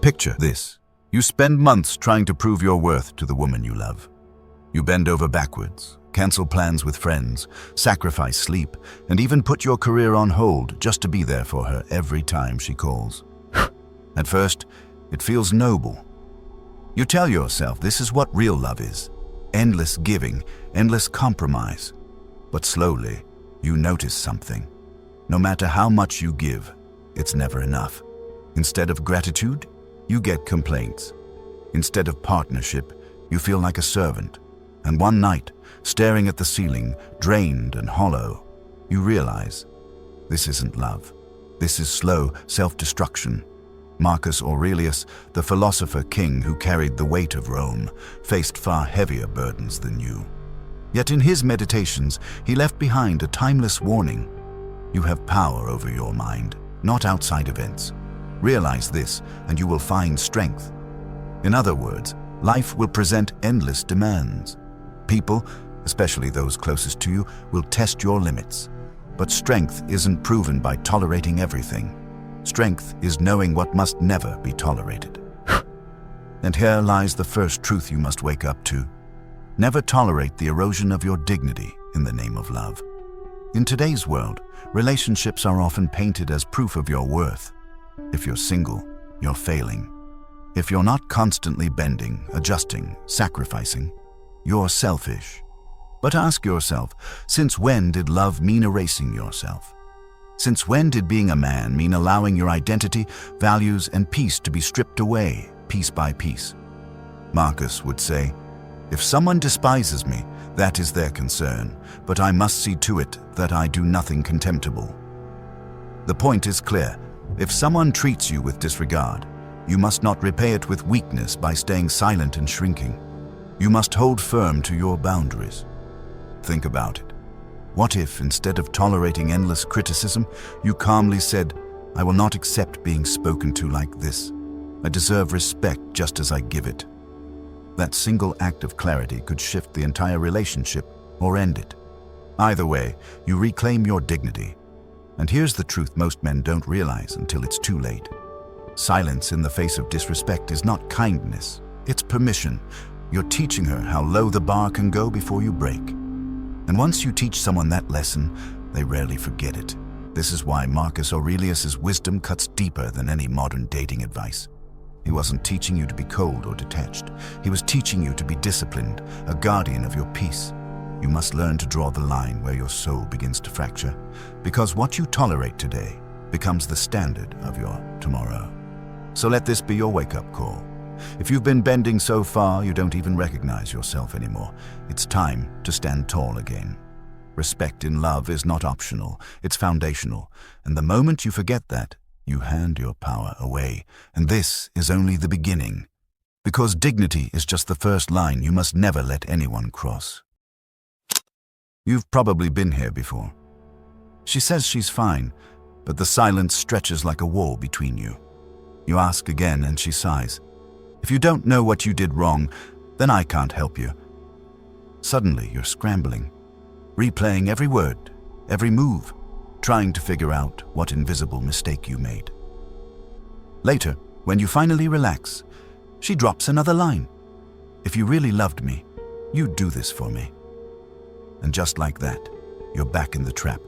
Picture this. You spend months trying to prove your worth to the woman you love. You bend over backwards, cancel plans with friends, sacrifice sleep, and even put your career on hold just to be there for her every time she calls. At first, it feels noble. You tell yourself this is what real love is. Endless giving, endless compromise. But slowly, you notice something. No matter how much you give, it's never enough. Instead of gratitude, you get complaints. Instead of partnership, you feel like a servant. And one night, staring at the ceiling, drained and hollow, you realize this isn't love. This is slow self-destruction. Marcus Aurelius, the philosopher king who carried the weight of Rome, faced far heavier burdens than you. Yet in his meditations, he left behind a timeless warning. You have power over your mind, not outside events. Realize this, and you will find strength. In other words, life will present endless demands. People, especially those closest to you, will test your limits. But strength isn't proven by tolerating everything. Strength is knowing what must never be tolerated. And here lies the first truth you must wake up to. Never tolerate the erosion of your dignity in the name of love. In today's world, relationships are often painted as proof of your worth. If you're single, you're failing. If you're not constantly bending, adjusting, sacrificing, you're selfish. But ask yourself, since when did love mean erasing yourself? Since when did being a man mean allowing your identity, values, and peace to be stripped away, piece by piece? Marcus would say, if someone despises me, that is their concern, but I must see to it that I do nothing contemptible. The point is clear. If someone treats you with disregard, you must not repay it with weakness by staying silent and shrinking. You must hold firm to your boundaries. Think about it. What if, instead of tolerating endless criticism, you calmly said, I will not accept being spoken to like this. I deserve respect just as I give it. That single act of clarity could shift the entire relationship or end it. Either way, you reclaim your dignity. And here's the truth most men don't realize until it's too late. Silence in the face of disrespect is not kindness, it's permission. You're teaching her how low the bar can go before you break. And once you teach someone that lesson, they rarely forget it. This is why Marcus Aurelius' wisdom cuts deeper than any modern dating advice. He wasn't teaching you to be cold or detached. He was teaching you to be disciplined, a guardian of your peace. You must learn to draw the line where your soul begins to fracture, because what you tolerate today becomes the standard of your tomorrow. So let this be your wake-up call. If you've been bending so far you don't even recognize yourself anymore, it's time to stand tall again. Respect in love is not optional, it's foundational. And the moment you forget that, you hand your power away. And this is only the beginning. Because dignity is just the first line you must never let anyone cross. You've probably been here before. She says she's fine, but the silence stretches like a wall between you. You ask again and she sighs. If you don't know what you did wrong, then I can't help you. Suddenly you're scrambling, replaying every word, every move, trying to figure out what invisible mistake you made. Later, when you finally relax, she drops another line. If you really loved me, you'd do this for me. And just like that, you're back in the trap,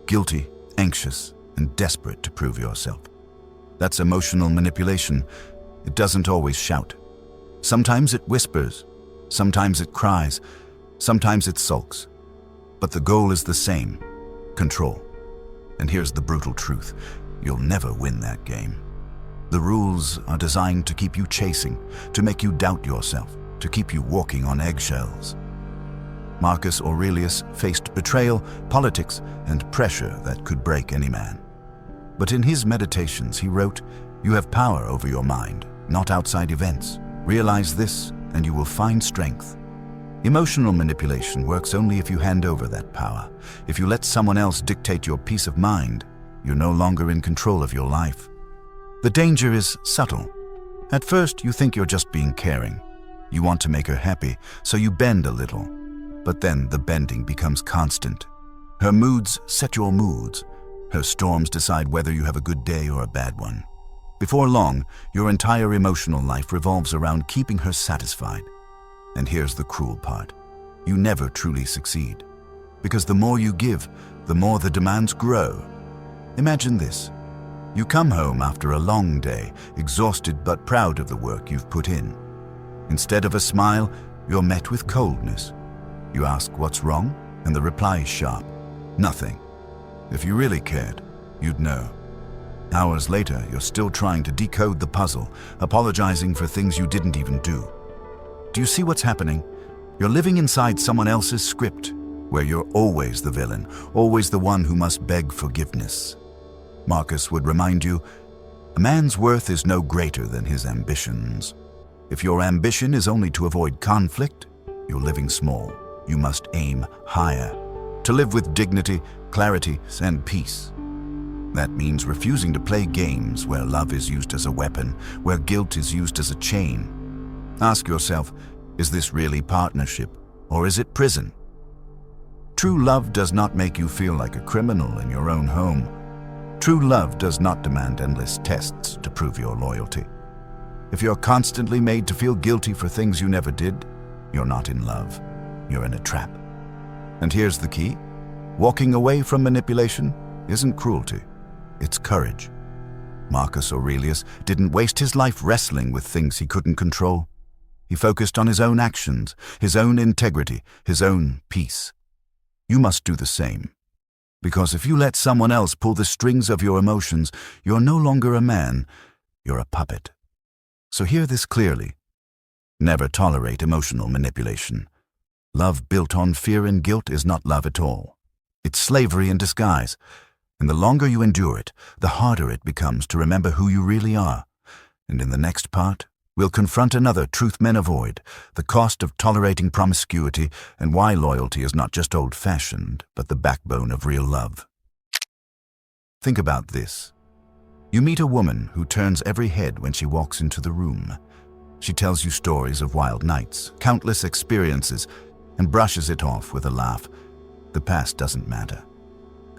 guilty, anxious, and desperate to prove yourself. That's emotional manipulation. It doesn't always shout. Sometimes it whispers, sometimes it cries, sometimes it sulks. But the goal is the same, control. And here's the brutal truth, you'll never win that game. The rules are designed to keep you chasing, to make you doubt yourself, to keep you walking on eggshells. Marcus Aurelius faced betrayal, politics, and pressure that could break any man. But in his meditations he wrote, "You have power over your mind, not outside events. Realize this, and you will find strength." Emotional manipulation works only if you hand over that power. If you let someone else dictate your peace of mind, you're no longer in control of your life. The danger is subtle. At first, you think you're just being caring. You want to make her happy, so you bend a little. But then the bending becomes constant. Her moods set your moods. Her storms decide whether you have a good day or a bad one. Before long, your entire emotional life revolves around keeping her satisfied. And here's the cruel part. You never truly succeed. Because the more you give, the more the demands grow. Imagine this. You come home after a long day, exhausted but proud of the work you've put in. Instead of a smile, you're met with coldness. You ask what's wrong, and the reply is sharp. Nothing. If you really cared, you'd know. Hours later, you're still trying to decode the puzzle, apologizing for things you didn't even do. Do you see what's happening? You're living inside someone else's script, where you're always the villain, always the one who must beg forgiveness. Marcus would remind you, a man's worth is no greater than his ambitions. If your ambition is only to avoid conflict, you're living small. You must aim higher, to live with dignity, clarity, and peace. That means refusing to play games where love is used as a weapon, where guilt is used as a chain. Ask yourself, is this really partnership, or is it prison? True love does not make you feel like a criminal in your own home. True love does not demand endless tests to prove your loyalty. If you're constantly made to feel guilty for things you never did, you're not in love. You're in a trap. And here's the key. Walking away from manipulation isn't cruelty. It's courage. Marcus Aurelius didn't waste his life wrestling with things he couldn't control. He focused on his own actions, his own integrity, his own peace. You must do the same. Because if you let someone else pull the strings of your emotions, you're no longer a man, you're a puppet. So hear this clearly. Never tolerate emotional manipulation. Love built on fear and guilt is not love at all. It's slavery in disguise. And the longer you endure it, the harder it becomes to remember who you really are. And in the next part, we'll confront another truth men avoid, the cost of tolerating promiscuity and why loyalty is not just old-fashioned, but the backbone of real love. Think about this. You meet a woman who turns every head when she walks into the room. She tells you stories of wild nights, countless experiences, and brushes it off with a laugh. The past doesn't matter.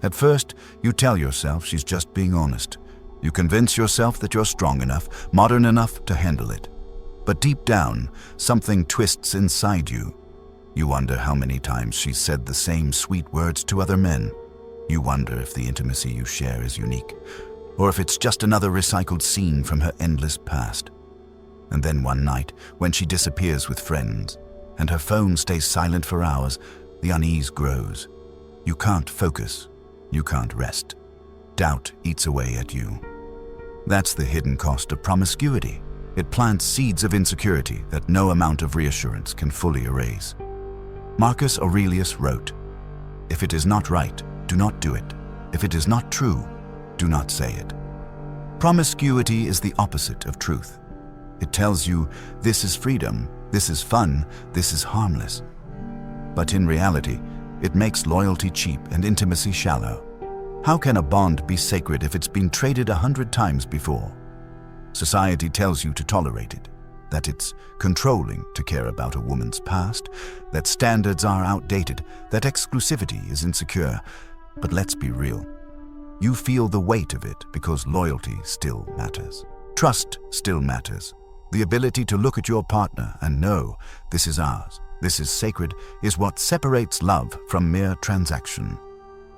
At first, you tell yourself she's just being honest. You convince yourself that you're strong enough, modern enough to handle it. But deep down, something twists inside you. You wonder how many times she's said the same sweet words to other men. You wonder if the intimacy you share is unique, or if it's just another recycled scene from her endless past. And then one night, when she disappears with friends, and her phone stays silent for hours, the unease grows. You can't focus. You can't rest. Doubt eats away at you. That's the hidden cost of promiscuity. It plants seeds of insecurity that no amount of reassurance can fully erase. Marcus Aurelius wrote, "If it is not right, do not do it. If it is not true, do not say it." Promiscuity is the opposite of truth. It tells you, this is freedom, this is fun, this is harmless. But in reality, it makes loyalty cheap and intimacy shallow. How can a bond be sacred if it's been traded 100 times before? Society tells you to tolerate it, that it's controlling to care about a woman's past, that standards are outdated, that exclusivity is insecure. But let's be real. You feel the weight of it because loyalty still matters. Trust still matters. The ability to look at your partner and know this is ours, this is sacred, is what separates love from mere transaction.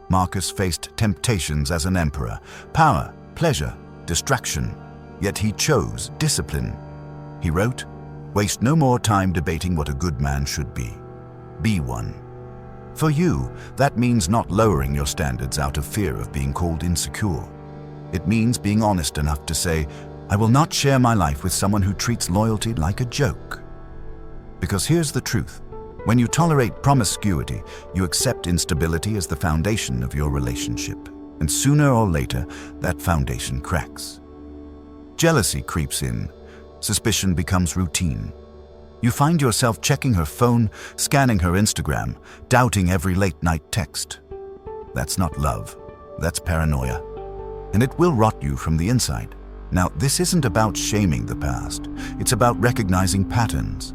Marcus faced temptations as an emperor, power, pleasure, distraction, yet he chose discipline. He wrote, "Waste no more time debating what a good man should be. Be one." For you, that means not lowering your standards out of fear of being called insecure. It means being honest enough to say, I will not share my life with someone who treats loyalty like a joke. Because here's the truth. When you tolerate promiscuity, you accept instability as the foundation of your relationship. And sooner or later, that foundation cracks. Jealousy creeps in. Suspicion becomes routine. You find yourself checking her phone, scanning her Instagram, doubting every late-night text. That's not love. That's paranoia. And it will rot you from the inside. Now, this isn't about shaming the past. It's about recognizing patterns.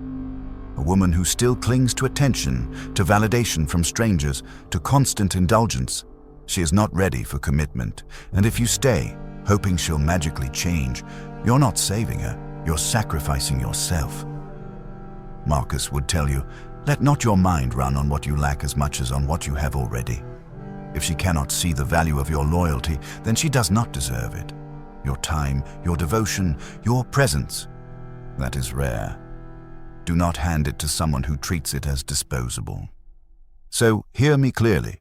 A woman who still clings to attention, to validation from strangers, to constant indulgence. She is not ready for commitment, and if you stay, hoping she'll magically change, you're not saving her, you're sacrificing yourself. Marcus would tell you, let not your mind run on what you lack as much as on what you have already. If she cannot see the value of your loyalty, then she does not deserve it. Your time, your devotion, your presence, that is rare. Do not hand it to someone who treats it as disposable. So, hear me clearly.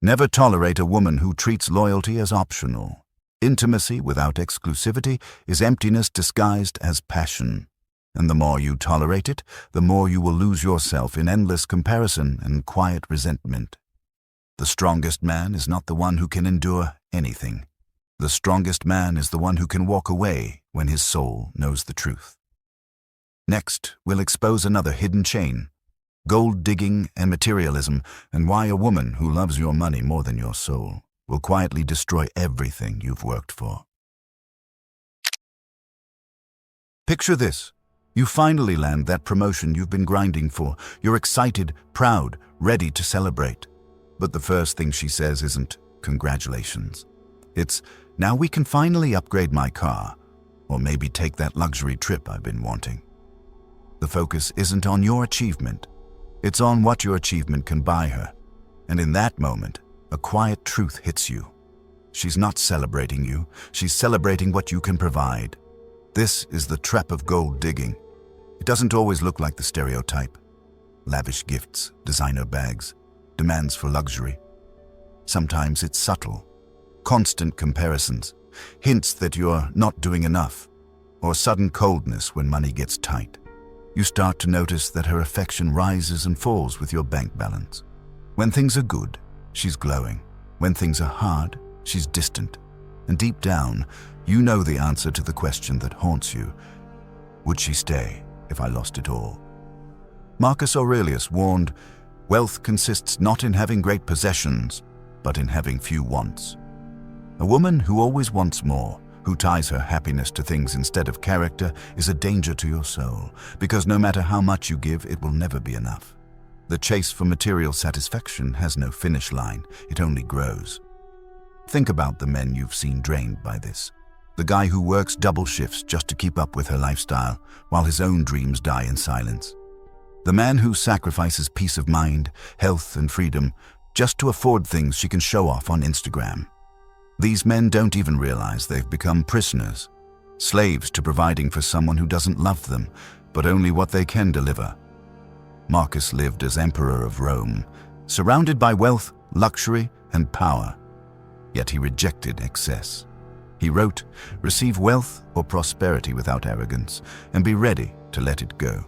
Never tolerate a woman who treats loyalty as optional. Intimacy without exclusivity is emptiness disguised as passion. And the more you tolerate it, the more you will lose yourself in endless comparison and quiet resentment. The strongest man is not the one who can endure anything. The strongest man is the one who can walk away when his soul knows the truth. Next, we'll expose another hidden chain: gold digging and materialism, and why a woman who loves your money more than your soul will quietly destroy everything you've worked for. Picture this. You finally land that promotion you've been grinding for. You're excited, proud, ready to celebrate. But the first thing she says isn't, "Congratulations." It's, "Now we can finally upgrade my car, or maybe take that luxury trip I've been wanting." The focus isn't on your achievement. It's on what your achievement can buy her. And in that moment, a quiet truth hits you. She's not celebrating you. She's celebrating what you can provide. This is the trap of gold digging. It doesn't always look like the stereotype. Lavish gifts, designer bags, demands for luxury. Sometimes it's subtle. Constant comparisons, hints that you're not doing enough, or sudden coldness when money gets tight. You start to notice that her affection rises and falls with your bank balance. When things are good, she's glowing. When things are hard, she's distant. And deep down, you know the answer to the question that haunts you. Would she stay if I lost it all? Marcus Aurelius warned, wealth consists not in having great possessions, but in having few wants. A woman who always wants more, who ties her happiness to things instead of character, is a danger to your soul, because no matter how much you give, it will never be enough. The chase for material satisfaction has no finish line, it only grows. Think about the men you've seen drained by this. The guy who works double shifts just to keep up with her lifestyle, while his own dreams die in silence. The man who sacrifices peace of mind, health, and freedom just to afford things she can show off on Instagram. These men don't even realize they've become prisoners, slaves to providing for someone who doesn't love them, but only what they can deliver. Marcus lived as emperor of Rome, surrounded by wealth, luxury, and power. Yet he rejected excess. He wrote, "Receive wealth or prosperity without arrogance, and be ready to let it go."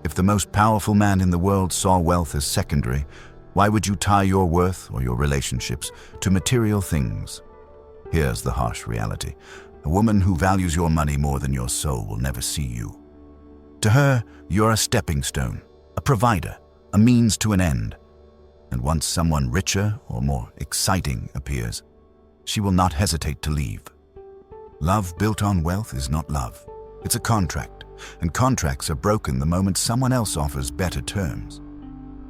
If the most powerful man in the world saw wealth as secondary, why would you tie your worth or your relationships to material things? Here's the harsh reality. A woman who values your money more than your soul will never see you. To her, you're a stepping stone, a provider, a means to an end. And once someone richer or more exciting appears, she will not hesitate to leave. Love built on wealth is not love. It's a contract, and contracts are broken the moment someone else offers better terms.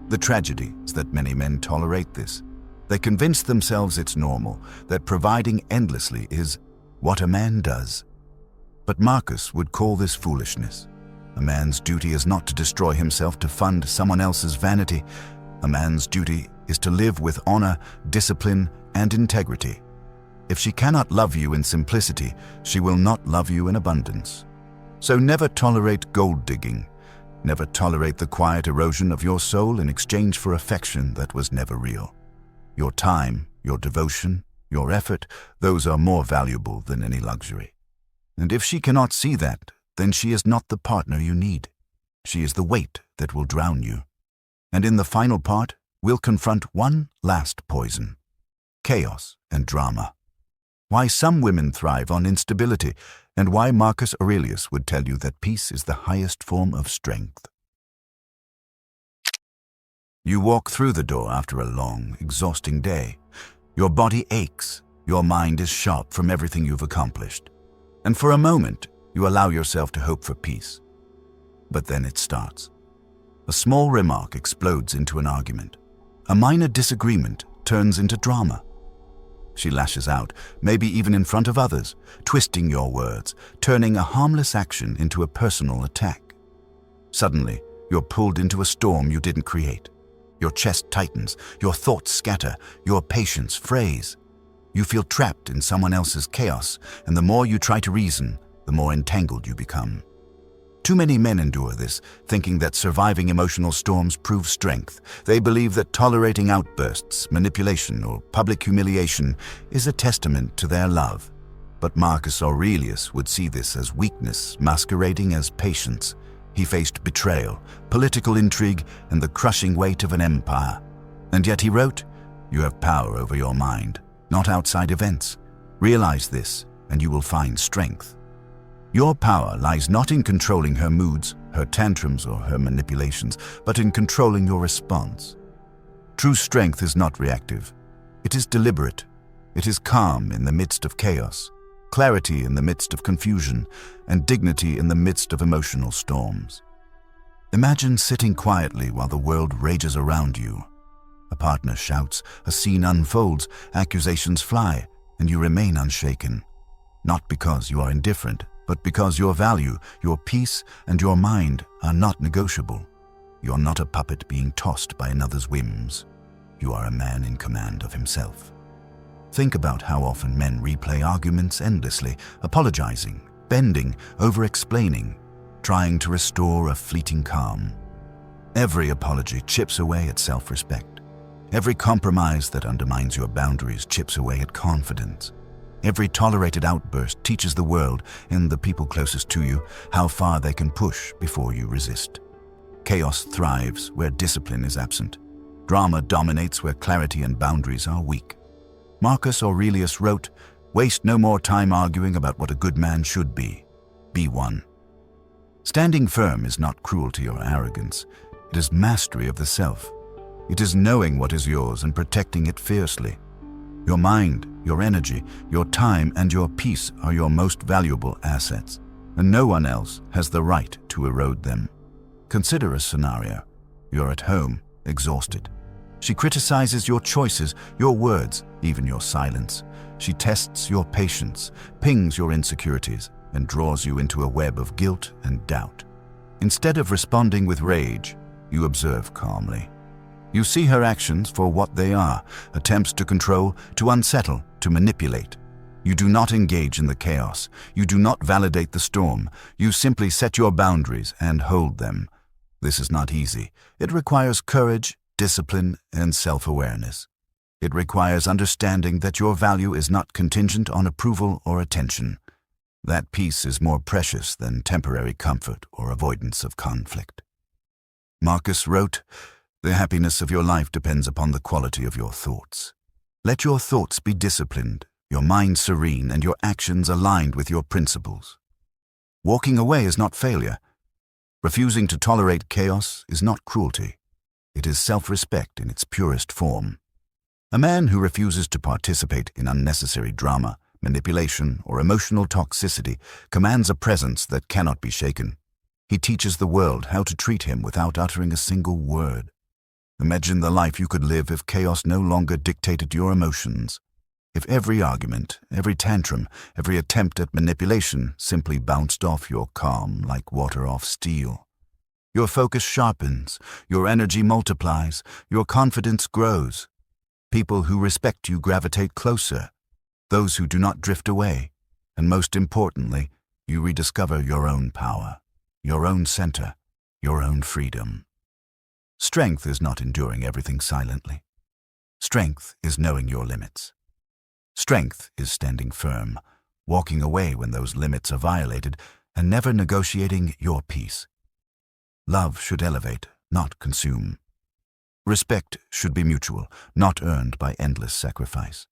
The tragedy is that many men tolerate this. They convince themselves it's normal, that providing endlessly is what a man does. But Marcus would call this foolishness. A man's duty is not to destroy himself to fund someone else's vanity. A man's duty is to live with honor, discipline, and integrity. If she cannot love you in simplicity, she will not love you in abundance. So never tolerate gold digging. Never tolerate the quiet erosion of your soul in exchange for affection that was never real. Your time, your devotion, your effort, those are more valuable than any luxury. And if she cannot see that, then she is not the partner you need. She is the weight that will drown you. And in the final part, we'll confront one last poison: chaos and drama. Why some women thrive on instability, and why Marcus Aurelius would tell you that peace is the highest form of strength. You walk through the door after a long, exhausting day. Your body aches, your mind is sharp from everything you've accomplished. And for a moment, you allow yourself to hope for peace. But then it starts. A small remark explodes into an argument. A minor disagreement turns into drama. She lashes out, maybe even in front of others, twisting your words, turning a harmless action into a personal attack. Suddenly, you're pulled into a storm you didn't create. Your chest tightens, your thoughts scatter, your patience frays. You feel trapped in someone else's chaos, and the more you try to reason, the more entangled you become. Too many men endure this, thinking that surviving emotional storms proves strength. They believe that tolerating outbursts, manipulation, or public humiliation is a testament to their love. But Marcus Aurelius would see this as weakness masquerading as patience. He faced betrayal, political intrigue, and the crushing weight of an empire. And yet he wrote, "You have power over your mind, not outside events. Realize this, and you will find strength." Your power lies not in controlling her moods, her tantrums, or her manipulations, but in controlling your response. True strength is not reactive. It is deliberate. It is calm in the midst of chaos, clarity in the midst of confusion, and dignity in the midst of emotional storms. Imagine sitting quietly while the world rages around you. A partner shouts, a scene unfolds, accusations fly, and you remain unshaken. Not because you are indifferent, but because your value, your peace, and your mind are not negotiable. You're not a puppet being tossed by another's whims. You are a man in command of himself. Think about how often men replay arguments endlessly, apologizing, bending, over-explaining, trying to restore a fleeting calm. Every apology chips away at self-respect. Every compromise that undermines your boundaries chips away at confidence. Every tolerated outburst teaches the world and the people closest to you how far they can push before you resist. Chaos thrives where discipline is absent. Drama dominates where clarity and boundaries are weak. Marcus Aurelius wrote, "Waste no more time arguing about what a good man should be. Be one." Standing firm is not cruelty or arrogance. It is mastery of the self. It is knowing what is yours and protecting it fiercely. Your mind, your energy, your time, and your peace are your most valuable assets, and no one else has the right to erode them. Consider a scenario. You're at home, exhausted. She criticizes your choices, your words, even your silence. She tests your patience, pings your insecurities, and draws you into a web of guilt and doubt. Instead of responding with rage, you observe calmly. You see her actions for what they are, attempts to control, to unsettle, to manipulate. You do not engage in the chaos. You do not validate the storm. You simply set your boundaries and hold them. This is not easy. It requires courage, discipline, and self-awareness. It requires understanding that your value is not contingent on approval or attention. That peace is more precious than temporary comfort or avoidance of conflict. Marcus wrote, "The happiness of your life depends upon the quality of your thoughts. Let your thoughts be disciplined, your mind serene, and your actions aligned with your principles." Walking away is not failure. Refusing to tolerate chaos is not cruelty. It is self-respect in its purest form. A man who refuses to participate in unnecessary drama, manipulation, or emotional toxicity commands a presence that cannot be shaken. He teaches the world how to treat him without uttering a single word. Imagine the life you could live if chaos no longer dictated your emotions. If every argument, every tantrum, every attempt at manipulation simply bounced off your calm like water off steel. Your focus sharpens, your energy multiplies, your confidence grows. People who respect you gravitate closer, those who do not drift away, and most importantly, you rediscover your own power, your own center, your own freedom. Strength is not enduring everything silently. Strength is knowing your limits. Strength is standing firm, walking away when those limits are violated, and never negotiating your peace. Love should elevate, not consume. Respect should be mutual, not earned by endless sacrifice.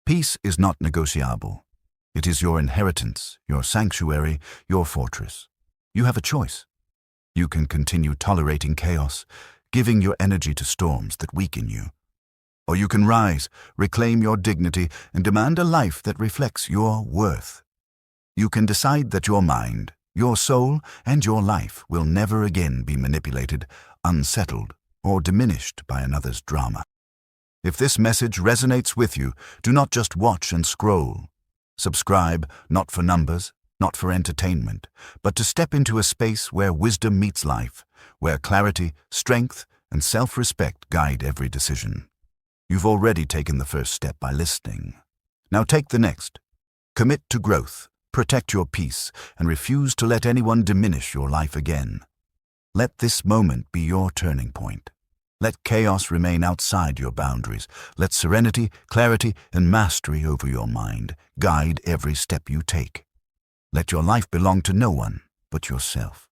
Peace is not negotiable. It is your inheritance, your sanctuary, your fortress. You have a choice. You can continue tolerating chaos, giving your energy to storms that weaken you. Or you can rise, reclaim your dignity, and demand a life that reflects your worth. You can decide that your mind, your soul, and your life will never again be manipulated, unsettled, or diminished by another's drama. If this message resonates with you, do not just watch and scroll. Subscribe, not for numbers, not for entertainment, but to step into a space where wisdom meets life, where clarity, strength, and self-respect guide every decision. You've already taken the first step by listening. Now take the next. Commit to growth, protect your peace, and refuse to let anyone diminish your life again. Let this moment be your turning point. Let chaos remain outside your boundaries. Let serenity, clarity, and mastery over your mind guide every step you take. Let your life belong to no one but yourself.